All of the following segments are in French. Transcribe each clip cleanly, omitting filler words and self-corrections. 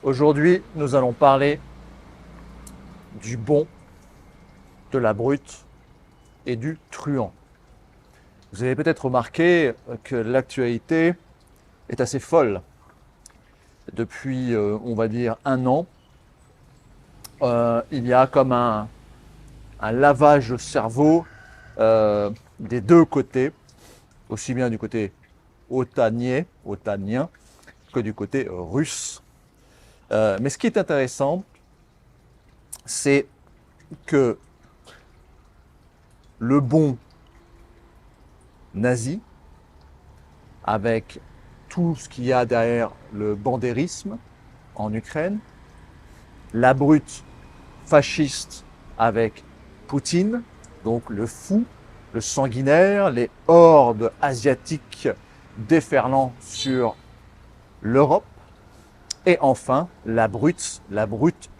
Aujourd'hui, nous allons parler du bon, de la brute et du truand. Vous avez peut-être remarqué que l'actualité est assez folle. Depuis, on va dire, un an, il y a comme un lavage de cerveau des deux côtés, aussi bien du côté otanien que du côté russe. Mais ce qui est intéressant, c'est que le bon nazi, avec tout ce qu'il y a derrière le bandérisme en Ukraine, la brute fasciste avec Poutine, donc le fou, le sanguinaire, les hordes asiatiques déferlant sur l'Europe, et enfin la brute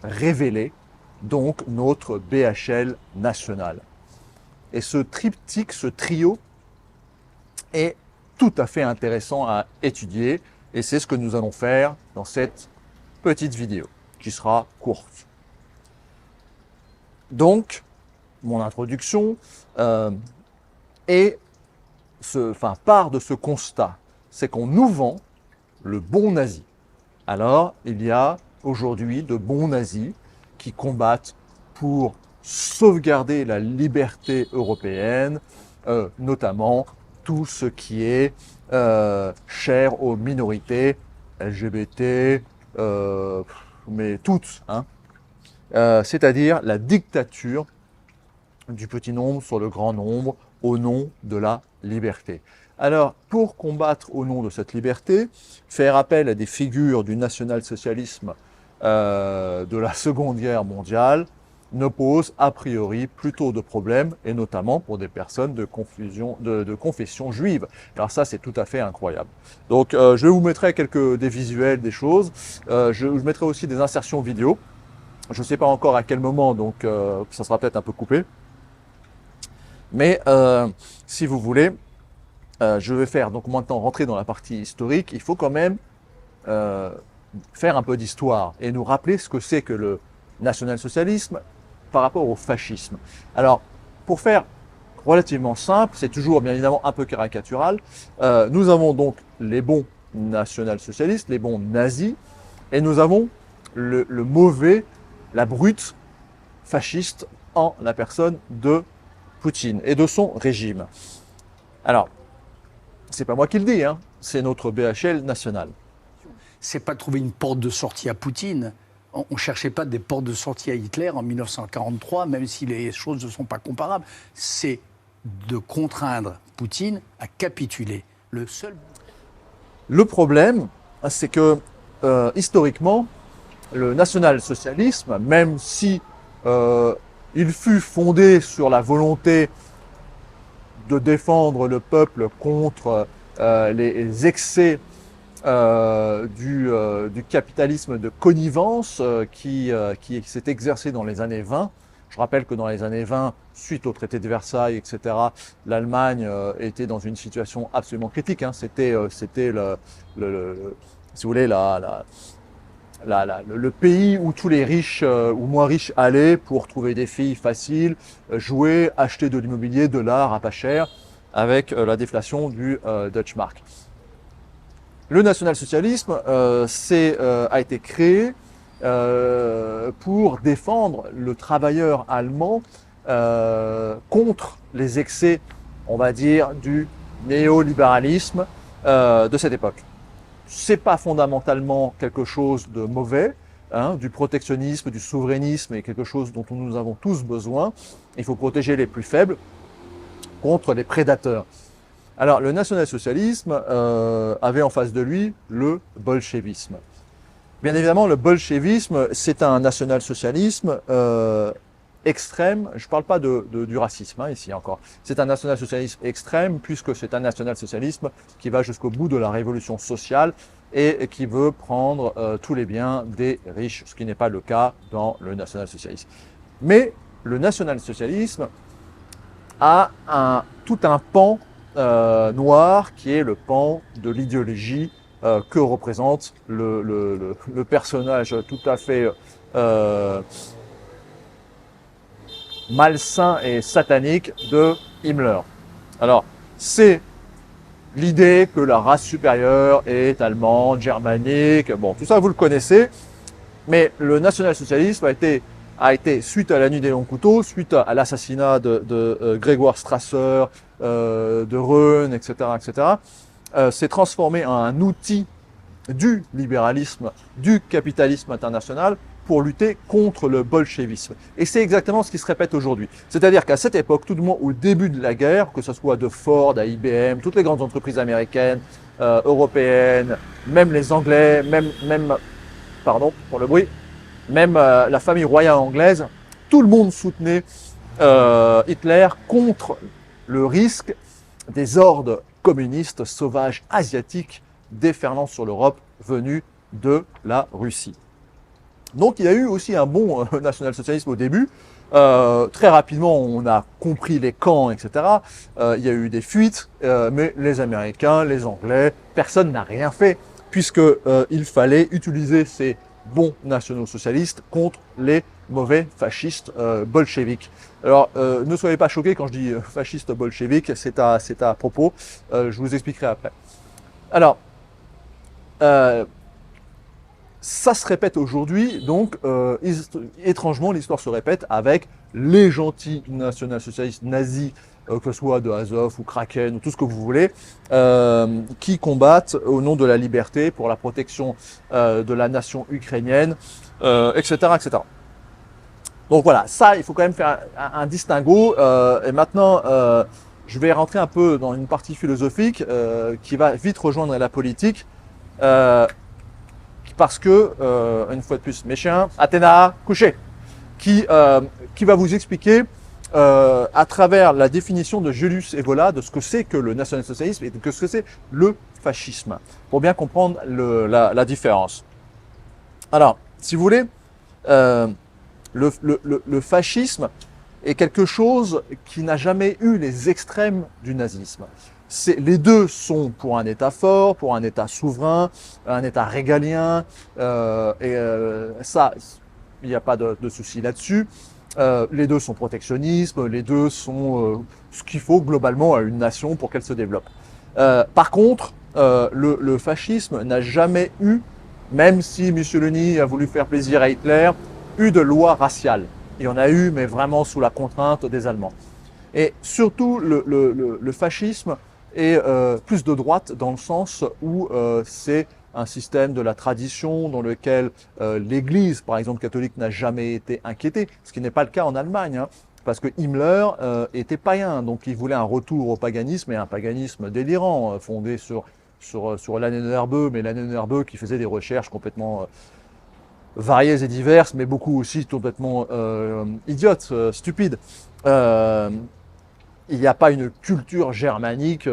révélée, donc notre BHL national. Et ce triptyque, ce trio, est tout à fait intéressant à étudier, et c'est ce que nous allons faire dans cette petite vidéo, qui sera courte. Donc, mon introduction part de ce constat, c'est qu'on nous vend le bon nazi. Alors, il y a aujourd'hui de bons nazis qui combattent pour sauvegarder la liberté européenne, notamment tout ce qui est cher aux minorités, LGBT, mais toutes, hein, c'est-à-dire la dictature du petit nombre sur le grand nombre au nom de la liberté. Alors, pour combattre au nom de cette liberté, faire appel à des figures du national-socialisme de la Seconde Guerre mondiale ne pose a priori plutôt de problèmes, et notamment pour des personnes de confession juive. Alors ça, c'est tout à fait incroyable. Donc, je vous mettrai des visuels, des choses. Je mettrai aussi des insertions vidéo. Je ne sais pas encore à quel moment, donc ça sera peut-être un peu coupé. Mais si vous voulez, je vais faire donc maintenant rentrer dans la partie historique. Il faut quand même faire un peu d'histoire et nous rappeler ce que c'est que le national-socialisme par rapport au fascisme. Alors, pour faire relativement simple, c'est toujours bien évidemment un peu caricatural, nous avons donc les bons national-socialistes, les bons nazis, et nous avons le mauvais, la brute fasciste en la personne de Poutine et de son régime. Alors, c'est pas moi qui le dis, hein, c'est notre BHL national. C'est pas de trouver une porte de sortie à Poutine. On ne cherchait pas des portes de sortie à Hitler en 1943, même si les choses ne sont pas comparables. C'est de contraindre Poutine à capituler. Le problème, c'est que historiquement, le national-socialisme, même si il fut fondé sur la volonté de défendre le peuple contre les excès du capitalisme de connivence qui s'est exercé dans les années 20. Je rappelle que dans les années 20, suite au traité de Versailles, etc., l'Allemagne était dans une situation absolument critique, hein. C'était si vous voulez, le pays où tous les riches ou moins riches allaient pour trouver des filles faciles, jouer, acheter de l'immobilier, de l'art à pas cher, avec la déflation du Deutsche Mark. Le national-socialisme a été créé pour défendre le travailleur allemand contre les excès, on va dire, du néolibéralisme de cette époque. C'est pas fondamentalement quelque chose de mauvais, hein, du protectionnisme, du souverainisme est quelque chose dont nous avons tous besoin. Il faut protéger les plus faibles contre les prédateurs. Alors, le national-socialisme avait en face de lui le bolchevisme. Bien évidemment, le bolchevisme, c'est un national-socialisme extrême. Je ne parle pas du racisme, hein, ici encore. C'est un national-socialisme extrême, puisque c'est un national-socialisme qui va jusqu'au bout de la révolution sociale et qui veut prendre tous les biens des riches, ce qui n'est pas le cas dans le national-socialisme. Mais le national-socialisme a tout un pan noir qui est le pan de l'idéologie que représente le personnage tout à fait malsain et satanique de Himmler. Alors, c'est l'idée que la race supérieure est allemande, germanique, bon, tout ça vous le connaissez, mais le national-socialisme a été, suite à la nuit des longs couteaux, suite à l'assassinat de Grégoire Strasser, de Röhn, etc., s'est transformé en un outil du libéralisme, du capitalisme international pour lutter contre le bolchevisme. Et c'est exactement ce qui se répète aujourd'hui. C'est-à-dire qu'à cette époque, tout du moins au début de la guerre, que ce soit de Ford à IBM, toutes les grandes entreprises américaines, européennes, même les Anglais, pardon pour le bruit, même la famille royale anglaise, tout le monde soutenait Hitler contre le risque des hordes communistes sauvages asiatiques déferlant sur l'Europe venus de la Russie. Donc il y a eu aussi un bon national-socialisme au début. Très rapidement, on a compris les camps, etc. Il y a eu des fuites, mais les Américains, les Anglais, personne n'a rien fait, puisque il fallait utiliser ces bons nationaux-socialistes contre les mauvais fascistes bolcheviques. Alors, ne soyez pas choqués quand je dis fasciste bolchevique, c'est à propos, je vous expliquerai après. Alors, ça se répète aujourd'hui, donc étrangement l'histoire se répète avec les gentils national-socialistes nazis, que ce soit de Azov ou Kraken ou tout ce que vous voulez, qui combattent au nom de la liberté pour la protection de la nation ukrainienne, etc., etc. Donc voilà, ça il faut quand même faire un distinguo. Et maintenant, je vais rentrer un peu dans une partie philosophique qui va vite rejoindre la politique. Parce que, une fois de plus, mes chiens, Athéna, couché, qui va vous expliquer à travers la définition de Julius Evola de ce que c'est que le national-socialisme et de ce que c'est le fascisme, pour bien comprendre la différence. Alors, si vous voulez, le fascisme est quelque chose qui n'a jamais eu les extrêmes du nazisme. Les deux sont pour un État fort, pour un État souverain, un État régalien, ça, il n'y a pas de souci là-dessus. Les deux sont protectionnisme, les deux sont ce qu'il faut globalement à une nation pour qu'elle se développe. Par contre, le fascisme n'a jamais eu, même si Mussolini a voulu faire plaisir à Hitler, eu de loi raciale. Il y en a eu, mais vraiment sous la contrainte des Allemands. Et surtout, le fascisme est plus de droite dans le sens où c'est un système de la tradition dans lequel l'Église, par exemple catholique, n'a jamais été inquiétée, ce qui n'est pas le cas en Allemagne, hein, parce que Himmler était païen, donc il voulait un retour au paganisme, et un paganisme délirant, fondé sur l'Annenerbeu, mais l'Annenerbeu qui faisait des recherches complètement variées et diverses, mais beaucoup aussi complètement idiotes, stupides. Il n'y a pas une culture germanique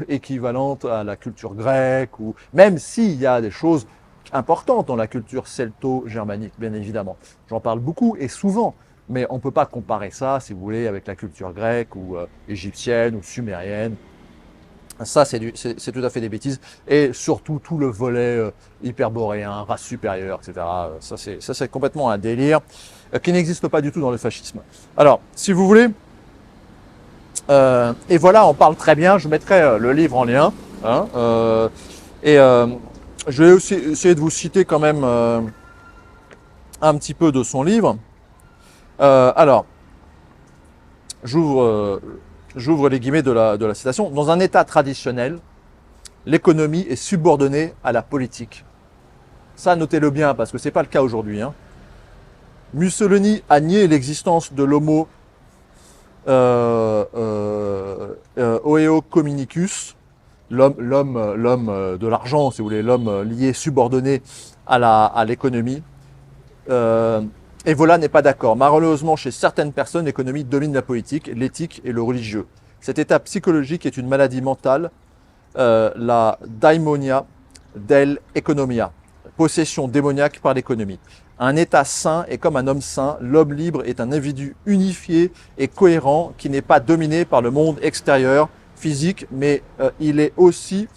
équivalente à la culture grecque, ou même s'il y a des choses importantes dans la culture celto-germanique, bien évidemment. J'en parle beaucoup et souvent, mais on ne peut pas comparer ça, si vous voulez, avec la culture grecque ou égyptienne ou sumérienne. Ça, c'est tout à fait des bêtises. Et surtout, tout le volet hyperboréen, race supérieure, etc. Ça, c'est complètement un délire qui n'existe pas du tout dans le fascisme. Alors, si vous voulez... et voilà, on parle très bien, je mettrai le livre en lien. Hein, je vais aussi essayer de vous citer quand même un petit peu de son livre. Alors, j'ouvre les guillemets de la citation. Dans un État traditionnel, l'économie est subordonnée à la politique. Ça, notez-le bien, parce que ce n'est pas le cas aujourd'hui. Hein. Mussolini a nié l'existence de l'homo Oeo Communicus, l'homme de l'argent, si vous voulez, l'homme lié, subordonné à l'économie. Et voilà n'est pas d'accord. Malheureusement, chez certaines personnes, l'économie domine la politique, l'éthique et le religieux. Cet état psychologique est une maladie mentale, la daimonia dell'economia, possession démoniaque par l'économie. Un état sain est comme un homme sain, l'homme libre est un individu unifié et cohérent qui n'est pas dominé par le monde extérieur, physique, mais il est aussi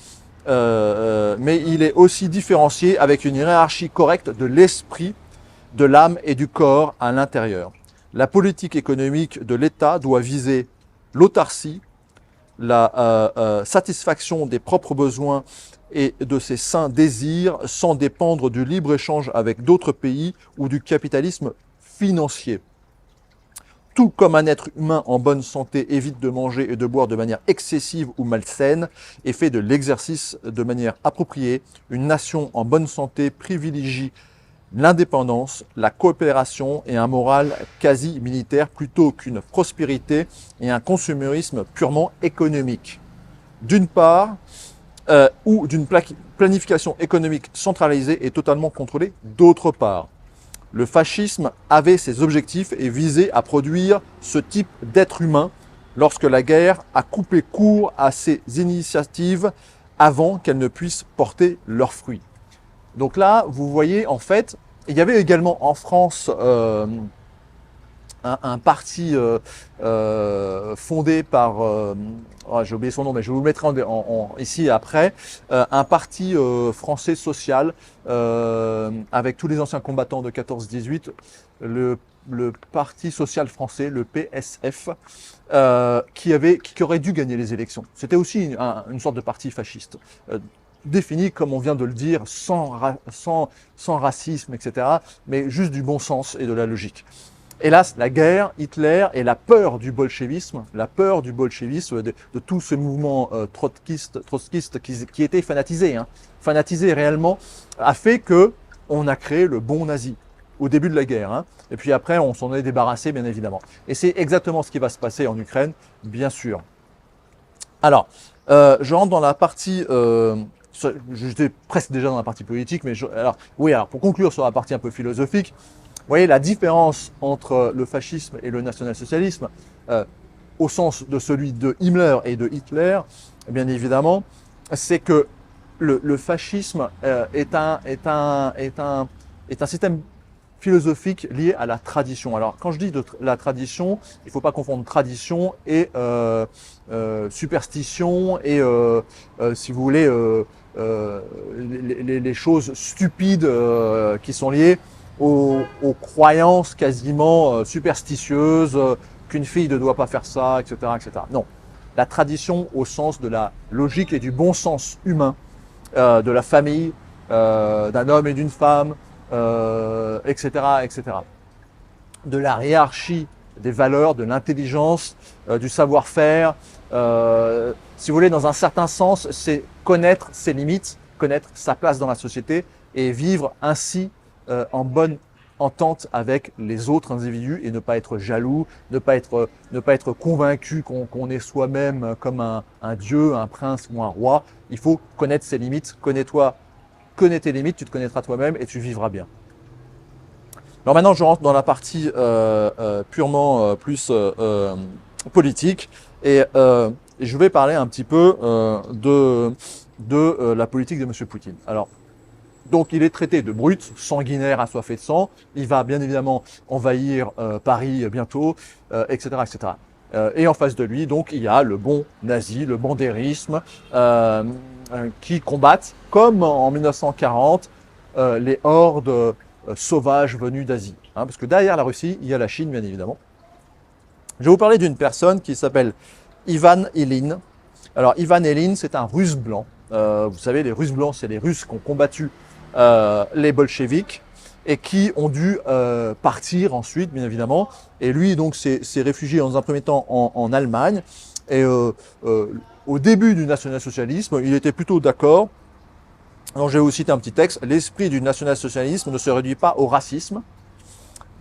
mais il est aussi différencié avec une hiérarchie correcte de l'esprit, de l'âme et du corps à l'intérieur. La politique économique de l'État doit viser l'autarcie, la satisfaction des propres besoins et de ses saints désirs sans dépendre du libre-échange avec d'autres pays ou du capitalisme financier. Tout comme un être humain en bonne santé évite de manger et de boire de manière excessive ou malsaine et fait de l'exercice de manière appropriée, une nation en bonne santé privilégie l'indépendance, la coopération et un moral quasi militaire plutôt qu'une prospérité et un consumérisme purement économique. D'une part, ou d'une planification économique centralisée et totalement contrôlée d'autre part. Le fascisme avait ses objectifs et visait à produire ce type d'être humain lorsque la guerre a coupé court à ses initiatives avant qu'elles ne puissent porter leurs fruits. Donc là, vous voyez, en fait, il y avait également en France un parti fondé par, j'ai oublié son nom, mais je vous le mettrai ici après, un parti français social avec tous les anciens combattants de 14-18, le Parti social français, le PSF, qui aurait dû gagner les élections. C'était aussi une sorte de parti fasciste. Défini, comme on vient de le dire, sans racisme, etc., mais juste du bon sens et de la logique. Hélas, la guerre, Hitler et la peur du bolchevisme, de tout ce mouvement trotskiste qui était fanatisé, fanatisé réellement, a fait que on a créé le bon nazi au début de la guerre. Et puis après, on s'en est débarrassé, bien évidemment. Et c'est exactement ce qui va se passer en Ukraine, bien sûr. Alors, je rentre dans la partie... J'étais presque déjà dans la partie politique, mais alors pour conclure sur la partie un peu philosophique, vous voyez la différence entre le fascisme et le national-socialisme, au sens de celui de Himmler et de Hitler, bien évidemment, c'est que le fascisme est un système philosophique lié à la tradition. Alors, quand je dis de la tradition, il ne faut pas confondre tradition et superstition et, si vous voulez, les choses stupides qui sont liées aux croyances quasiment superstitieuses, qu'une fille ne doit pas faire ça, etc., etc. Non, la tradition au sens de la logique et du bon sens humain, de la famille, d'un homme et d'une femme, etc., etc. De la hiérarchie des valeurs, de l'intelligence, du savoir-faire. Si vous voulez, dans un certain sens, c'est connaître ses limites, connaître sa place dans la société et vivre ainsi en bonne entente avec les autres individus et ne pas être jaloux, ne pas être convaincu qu'on est soi-même comme un dieu, un prince ou un roi. Il faut connaître ses limites, connais tes limites, tu te connaîtras toi-même et tu vivras bien. Alors maintenant, je rentre dans la partie purement plus politique et je vais parler un petit peu de la politique de M. Poutine. Alors, donc il est traité de brute, sanguinaire, assoiffé de sang. Il va bien évidemment envahir Paris bientôt, etc., etc. Et en face de lui, donc, il y a le bon nazi, le bandérisme, qui combattent, comme en 1940, les hordes sauvages venues d'Asie. Parce que derrière la Russie, il y a la Chine, bien évidemment. Je vais vous parler d'une personne qui s'appelle Ivan Ilyin. Alors, Ivan Ilyin, c'est un Russe blanc. Vous savez, les Russes blancs, c'est les Russes qui ont combattu les bolcheviks et qui ont dû partir ensuite, bien évidemment. Et lui, donc, s'est réfugié dans un premier temps en Allemagne. Et au début du national-socialisme, il était plutôt d'accord. Alors, je vais vous citer un petit texte. L'esprit du national-socialisme ne se réduit pas au racisme.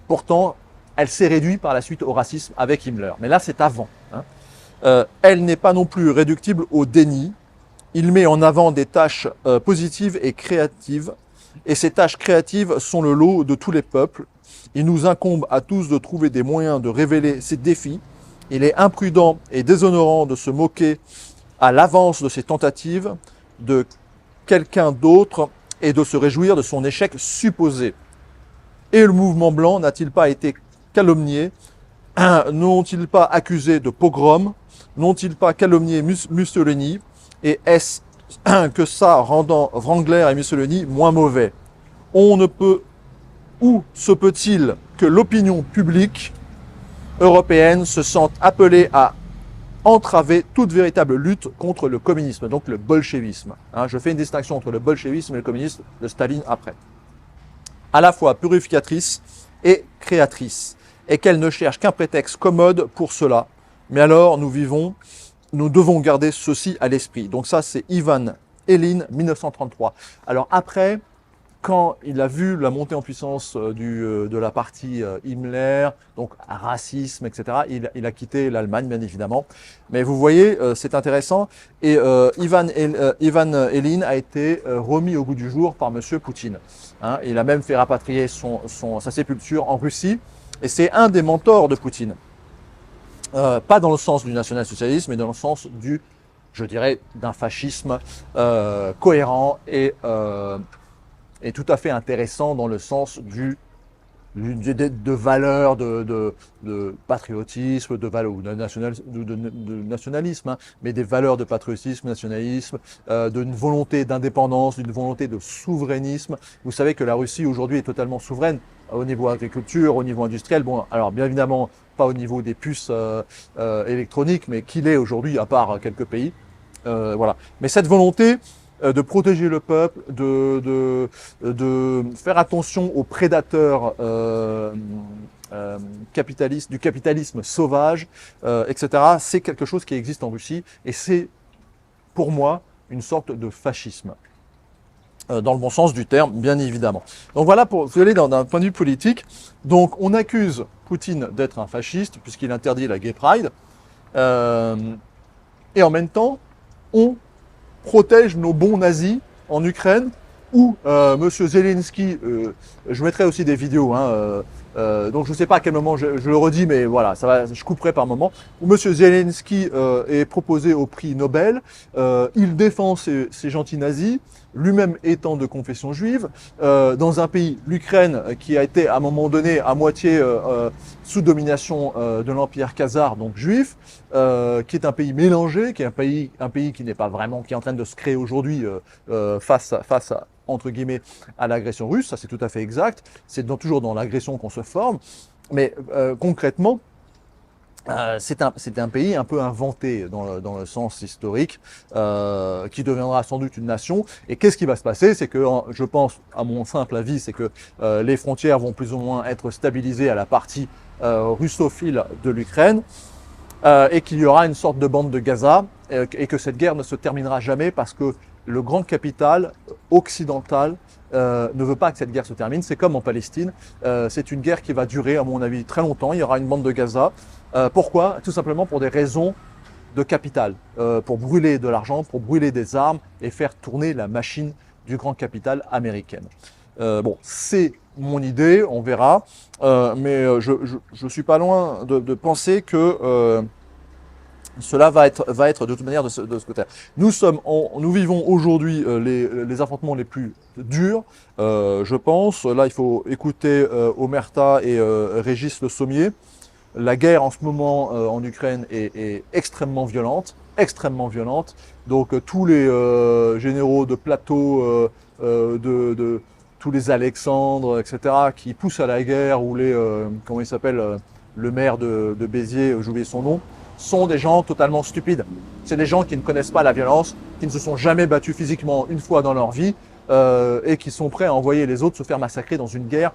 Pourtant, elle s'est réduite par la suite au racisme avec Himmler. Mais là, c'est avant. Elle n'est pas non plus réductible au déni. Il met en avant des tâches positives et créatives. Et ces tâches créatives sont le lot de tous les peuples. Il nous incombe à tous de trouver des moyens de révéler ces défis. Il est imprudent et déshonorant de se moquer à l'avance de ses tentatives de quelqu'un d'autre et de se réjouir de son échec supposé. Et le mouvement blanc n'a-t-il pas été calomnié? N'ont-ils pas accusé de pogrom? N'ont-ils pas calomnié Mussolini? Et est-ce que ça rendant Wrangler et Mussolini moins mauvais. On ne peut, où se peut-il que l'opinion publique européenne se sente appelée à entraver toute véritable lutte contre le communisme, donc le bolchevisme. Je fais une distinction entre le bolchevisme et le communisme de Staline après. À la fois purificatrice et créatrice, et qu'elle ne cherche qu'un prétexte commode pour cela. Mais alors, nous devons garder ceci à l'esprit. Donc ça, c'est Ivan Elin, 1933. Alors après, quand il a vu la montée en puissance de la partie Himmler, donc racisme, etc., il a quitté l'Allemagne, bien évidemment. Mais vous voyez, c'est intéressant. Et Ivan Elin a été remis au goût du jour par Monsieur Poutine. Il a même fait rapatrier sa sépulture en Russie. Et c'est un des mentors de Poutine. Pas dans le sens du national-socialisme, mais dans le sens je dirais, d'un fascisme cohérent et tout à fait intéressant dans le sens de valeurs de patriotisme, de valeurs ou de nationalisme, mais des valeurs de patriotisme, nationalisme, d'une volonté d'indépendance, d'une volonté de souverainisme. Vous savez que la Russie aujourd'hui est totalement souveraine au niveau agriculture, au niveau industriel. Bon, alors bien évidemment pas au niveau des puces électroniques, mais qu'il est aujourd'hui à part quelques pays. Voilà. Mais cette volonté de protéger le peuple, de faire attention aux prédateurs capitalistes, du capitalisme sauvage, etc. C'est quelque chose qui existe en Russie et c'est pour moi une sorte de fascisme. Dans le bon sens du terme, bien évidemment. Donc voilà, pour vous aller d'un point de vue politique. Donc on accuse Poutine d'être un fasciste puisqu'il interdit la Gay Pride. Et en même temps, on protège nos bons nazis en Ukraine, où Monsieur Zelensky, je mettrai aussi des vidéos, donc je ne sais pas à quel moment je le redis, mais voilà, je couperai par moment, où Monsieur Zelensky est proposé au prix Nobel, il défend ces gentils nazis, lui-même étant de confession juive, dans un pays, l'Ukraine, qui a été à un moment donné à moitié sous domination de l'Empire khazar, donc juif, qui est un pays mélangé, qui est un pays qui n'est pas vraiment, qui est en train de se créer aujourd'hui face à entre guillemets à l'agression russe, ça c'est tout à fait exact, c'est toujours dans l'agression qu'on se forme, mais concrètement, c'est un pays un peu inventé dans le sens historique, qui deviendra sans doute une nation. Et qu'est-ce qui va se passer? C'est que, je pense, à mon simple avis, c'est que les frontières vont plus ou moins être stabilisées à la partie russophile de l'Ukraine, et qu'il y aura une sorte de bande de Gaza, et que cette guerre ne se terminera jamais parce que le grand capital occidental ne veut pas que cette guerre se termine. C'est comme en Palestine. C'est une guerre qui va durer, à mon avis, très longtemps. Il y aura une bande de Gaza. Pourquoi? Tout simplement pour des raisons de capital. Pour brûler de l'argent, pour brûler des armes et faire tourner la machine du grand capital américaine. Bon, c'est mon idée, on verra. Mais je suis pas loin de penser que cela va être de toute manière de ce côté. Nous vivons aujourd'hui les affrontements les plus durs, je pense. Là, il faut écouter Omerta et Régis Le Sommier. La guerre en ce moment en Ukraine est extrêmement violente, extrêmement violente. Donc tous les généraux de plateau, tous les Alexandres, etc., qui poussent à la guerre, ou comment il s'appelle, le maire de Béziers, j'ai oublié son nom, sont des gens totalement stupides. C'est des gens qui ne connaissent pas la violence, qui ne se sont jamais battus physiquement une fois dans leur vie et qui sont prêts à envoyer les autres se faire massacrer dans une guerre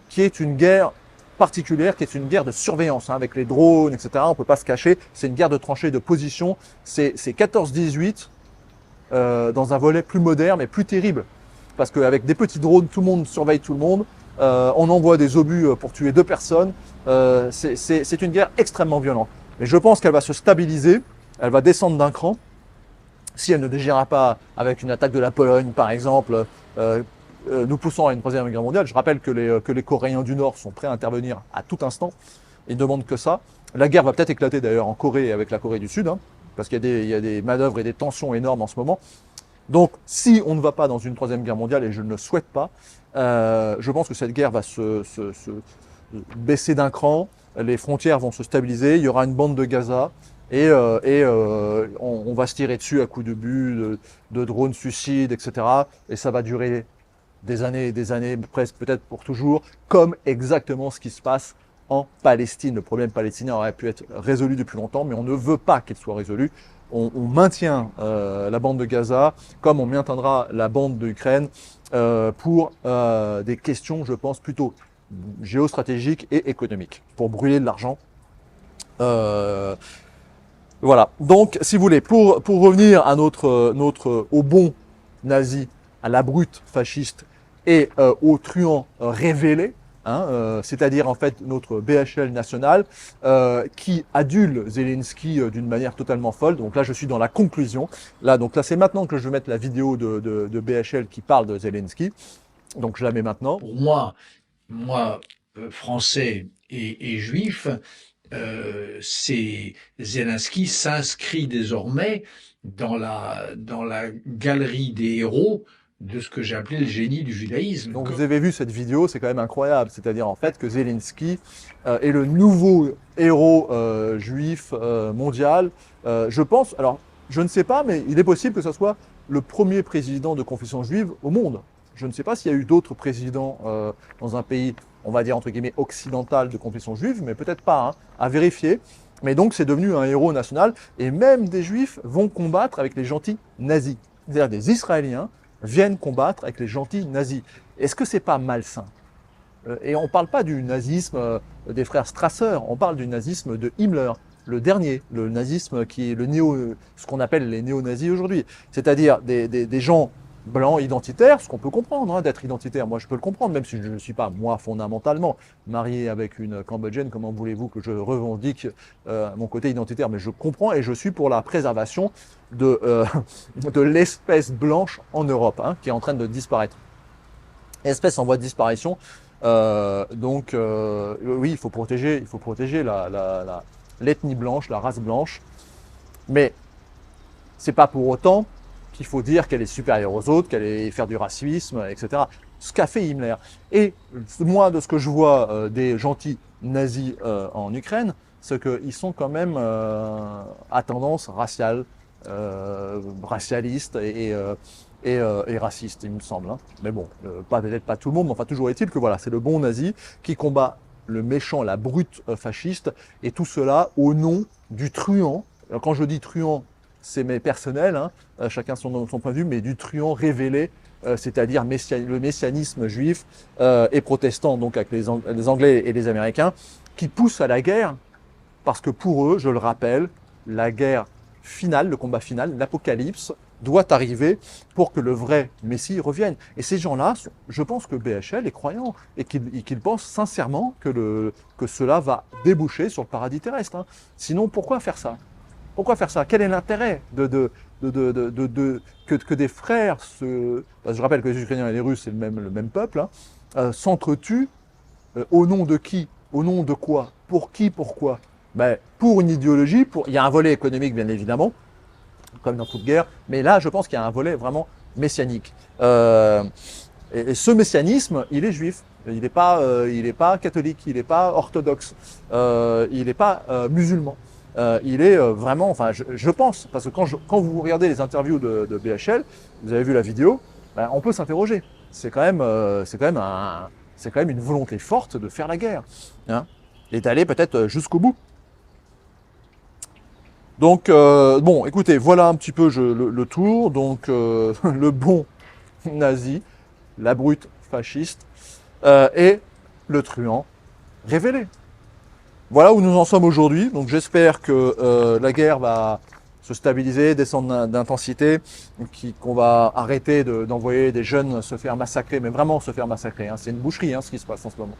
qui est une guerre particulière, qui est une guerre de surveillance, avec les drones, etc. On ne peut pas se cacher. C'est une guerre de tranchées, de position. C'est 14-18 dans un volet plus moderne et plus terrible. Parce qu'avec des petits drones, tout le monde surveille tout le monde. On envoie des obus pour tuer 2 personnes. C'est une guerre extrêmement violente. Mais je pense qu'elle va se stabiliser, elle va descendre d'un cran. Si elle ne dégénère pas avec une attaque de la Pologne, par exemple, nous poussons à une 3e guerre mondiale. Je rappelle que les Coréens du Nord sont prêts à intervenir à tout instant. Ils ne demandent que ça. La guerre va peut-être éclater d'ailleurs en Corée avec la Corée du Sud, parce qu'il y a des manœuvres et des tensions énormes en ce moment. Donc, si on ne va pas dans une 3e guerre mondiale, et je ne le souhaite pas, je pense que cette guerre va se baisser d'un cran, les frontières vont se stabiliser, il y aura une bande de Gaza, on va se tirer dessus à coups de but, de drones suicides, etc. Et ça va durer des années, presque peut-être pour toujours, comme exactement ce qui se passe en Palestine. Le problème palestinien aurait pu être résolu depuis longtemps, mais on ne veut pas qu'il soit résolu. On maintient la bande de Gaza comme on maintiendra la bande d'Ukraine pour des questions, je pense, plutôt géostratégiques et économiques, pour brûler de l'argent. Voilà. Donc, si vous voulez, pour revenir à au bon nazi, à la brute fasciste et au truand révélé, hein, c'est-à-dire en fait notre BHL national, qui adule Zelensky d'une manière totalement folle. Donc là, je suis dans la conclusion. Là, c'est maintenant que je vais mettre la vidéo de BHL qui parle de Zelensky. Donc je la mets maintenant. Pour moi, français et juif, Zelensky s'inscrit désormais dans la galerie des héros de ce que j'ai appelé le génie du judaïsme. Donc vous avez vu cette vidéo, c'est quand même incroyable. C'est-à-dire en fait que Zelensky est le nouveau héros juif mondial. Je pense, alors je ne sais pas, mais il est possible que ce soit le premier président de confession juive au monde. Je ne sais pas s'il y a eu d'autres présidents dans un pays, on va dire entre guillemets, occidental de confession juive, mais peut-être pas, hein, à vérifier. Mais donc c'est devenu un héros national, et même des juifs vont combattre avec les gentils nazis. C'est-à-dire des Israéliens viennent combattre avec les gentils nazis. Est-ce que c'est pas malsain? Et on ne parle pas du nazisme des frères Strasser, on parle du nazisme de Himmler, le dernier, le nazisme qui est ce qu'on appelle les néo-nazis aujourd'hui. C'est-à-dire des gens blancs identitaires, ce qu'on peut comprendre, hein, d'être identitaire. Moi, je peux le comprendre, même si je ne suis pas, moi, fondamentalement, marié avec une Cambodgienne. Comment voulez-vous que je revendique mon côté identitaire? Mais je comprends et je suis pour la préservation de l'espèce blanche en Europe, hein, qui est en train de disparaître. Espèce en voie de disparition. Oui, il faut protéger l'ethnie blanche, la race blanche. Mais c'est pas pour autant qu'il faut dire qu'elle est supérieure aux autres, qu'elle est faire du racisme, etc. Ce qu'a fait Himmler. Et moi, de ce que je vois des gentils nazis en Ukraine, c'est qu'ils sont quand même à tendance raciale, racialiste et raciste, il me semble. Hein. Mais bon, peut-être pas tout le monde, mais enfin toujours est-il que voilà, c'est le bon nazi qui combat le méchant, la brute fasciste, et tout cela au nom du truand. Alors, quand je dis truand, c'est mes personnels, hein, chacun son point de vue, mais du truand révélé, c'est-à-dire le messianisme juif et protestant, donc avec les Anglais et les Américains, qui poussent à la guerre, parce que pour eux, je le rappelle, la guerre finale, le combat final, l'apocalypse, doit arriver pour que le vrai Messie revienne. Et ces gens-là, je pense que BHL est croyant et qu'ils pensent sincèrement que cela va déboucher sur le paradis terrestre. Hein. Sinon, pourquoi faire ça? Pourquoi faire ça? Quel est l'intérêt que des frères je rappelle que les Ukrainiens et les Russes, c'est le même peuple, hein, s'entretuent au nom de qui? Au nom de quoi? Pour qui? Pourquoi? Ben, pour une idéologie, il y a un volet économique, bien évidemment, comme dans toute guerre, mais là, je pense qu'il y a un volet vraiment messianique. Et ce messianisme, il est juif. Il n'est pas catholique, il n'est pas orthodoxe, il n'est pas musulman. Il est vraiment, enfin, je pense, parce que quand vous regardez les interviews de BHL, vous avez vu la vidéo, ben, on peut s'interroger. C'est quand même une volonté forte de faire la guerre, hein, et d'aller peut-être jusqu'au bout. Donc, bon, écoutez, voilà un petit peu le tour. Donc, le bon nazi, la brute fasciste et le truand révélé. Voilà où nous en sommes aujourd'hui. Donc, j'espère que la guerre va se stabiliser, descendre d'intensité, qu'on va arrêter d'envoyer des jeunes se faire massacrer, mais vraiment se faire massacrer. Hein. C'est une boucherie, hein, ce qui se passe en ce moment.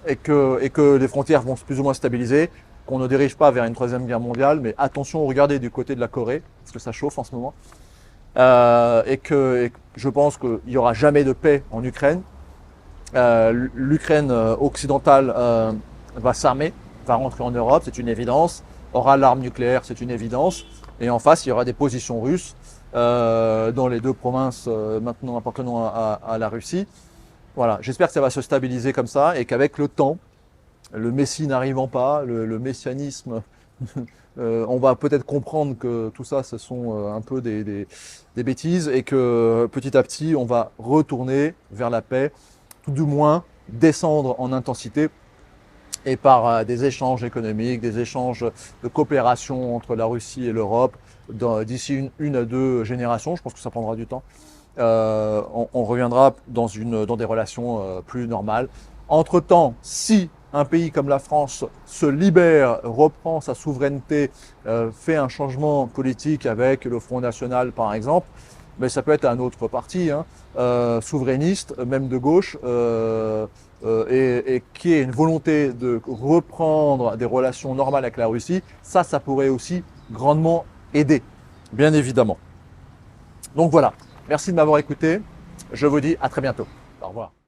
Et que les frontières vont plus ou moins stabiliser, qu'on ne dérive pas vers une troisième guerre mondiale, mais attention, regardez du côté de la Corée, parce que ça chauffe en ce moment, et que je pense qu'il n'y aura jamais de paix en Ukraine. L'Ukraine occidentale va s'armer, va rentrer en Europe, c'est une évidence, aura l'arme nucléaire, c'est une évidence, et en face, il y aura des positions russes dans les deux provinces maintenant appartenant à la Russie. Voilà, j'espère que ça va se stabiliser comme ça, et qu'avec le temps, le Messie n'arrivant pas, le messianisme on va peut-être comprendre que tout ça, ce sont un peu des bêtises et que petit à petit, on va retourner vers la paix, tout du moins descendre en intensité et par des échanges économiques, des échanges de coopération entre la Russie et l'Europe d'ici une à deux générations. Je pense que ça prendra du temps. On reviendra dans des relations plus normales. Entre-temps, si un pays comme la France se libère, reprend sa souveraineté, fait un changement politique avec le Front National par exemple, mais ça peut être un autre parti, hein, souverainiste, même de gauche, et qui ait une volonté de reprendre des relations normales avec la Russie, ça pourrait aussi grandement aider, bien évidemment. Donc voilà, merci de m'avoir écouté, je vous dis à très bientôt. Au revoir.